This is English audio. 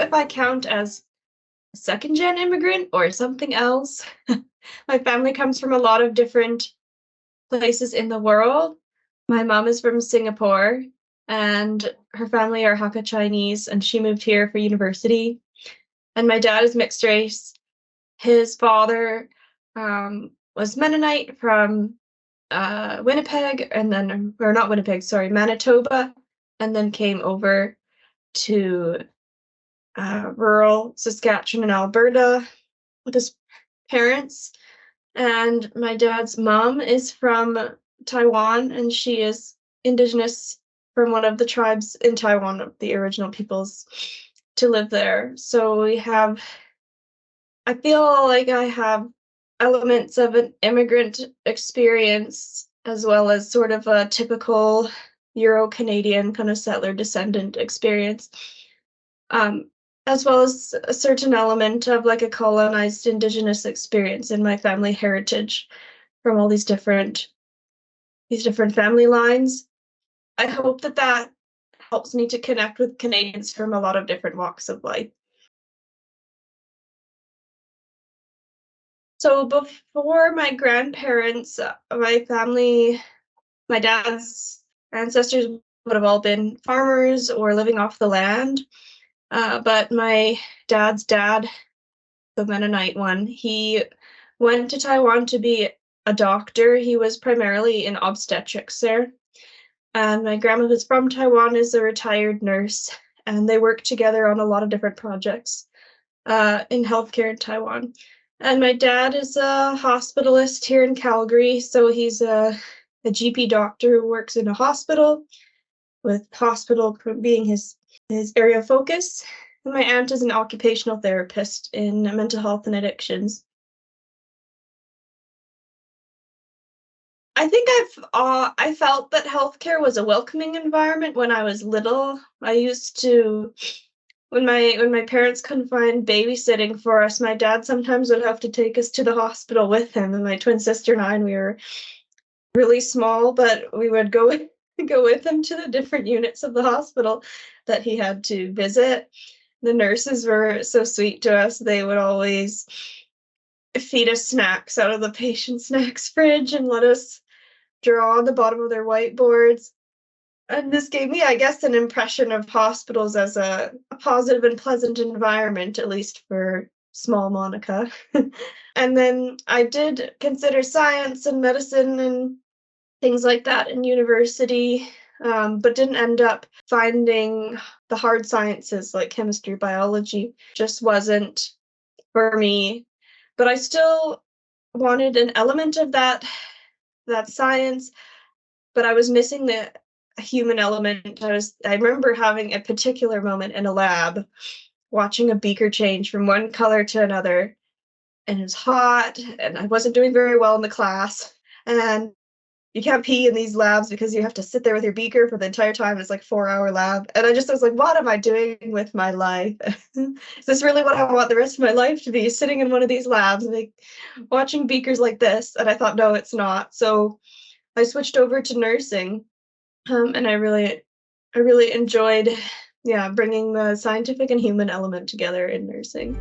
if I count as a second gen immigrant or something else. My family comes from a lot of different places in the world. My mom is from Singapore, and her family are Hakka Chinese, and she moved here for university. And my dad is mixed race. His father was Mennonite from Winnipeg, and then, or not Winnipeg, sorry, Manitoba, and then came over to rural Saskatchewan and Alberta with his parents. And my dad's mom is from Taiwan, and she is indigenous from one of the tribes in Taiwan, of the original peoples to live there. So I feel like I have elements of an immigrant experience as well as sort of a typical Euro-Canadian kind of settler descendant experience, um, as well as a certain element of like a colonized indigenous experience in my family heritage from all these different family lines. I hope that that helps me to connect with Canadians from a lot of different walks of life. So before my grandparents, my family, my dad's ancestors would have all been farmers or living off the land. But my dad's dad, the Mennonite one, he went to Taiwan to be a doctor. He was primarily in obstetrics there. And my grandma, who's from Taiwan, is a retired nurse, and they work together on a lot of different projects in healthcare in Taiwan. And my dad is a hospitalist here in Calgary, so he's a GP doctor who works in a hospital, with hospital being his area of focus. And my aunt is an occupational therapist in mental health and addictions. I think I felt that healthcare was a welcoming environment when I was little. I used to when my parents couldn't find babysitting for us, my dad sometimes would have to take us to the hospital with him, and my twin sister and I, and we were really small, but we would go with him to the different units of the hospital that he had to visit. The nurses were so sweet to us. They would always feed us snacks out of the patient snacks fridge and let us draw on the bottom of their whiteboards. And this gave me, I guess, an impression of hospitals as a positive and pleasant environment, at least for small Monica. And then I did consider science and medicine and things like that in university, but didn't end up finding the hard sciences like chemistry, biology, just wasn't for me. But I still wanted an element of that science, but I was missing the human element. I remember having a particular moment in a lab, watching a beaker change from one color to another, and it was hot, and I wasn't doing very well in the class. And you can't pee in these labs because you have to sit there with your beaker for the entire time. It's like 4-hour lab. And I was like, what am I doing with my life? Is this really what I want the rest of my life to be? Sitting in one of these labs, like watching beakers like this. And I thought, no, it's not. So I switched over to nursing. And I really enjoyed, yeah, bringing the scientific and human element together in nursing.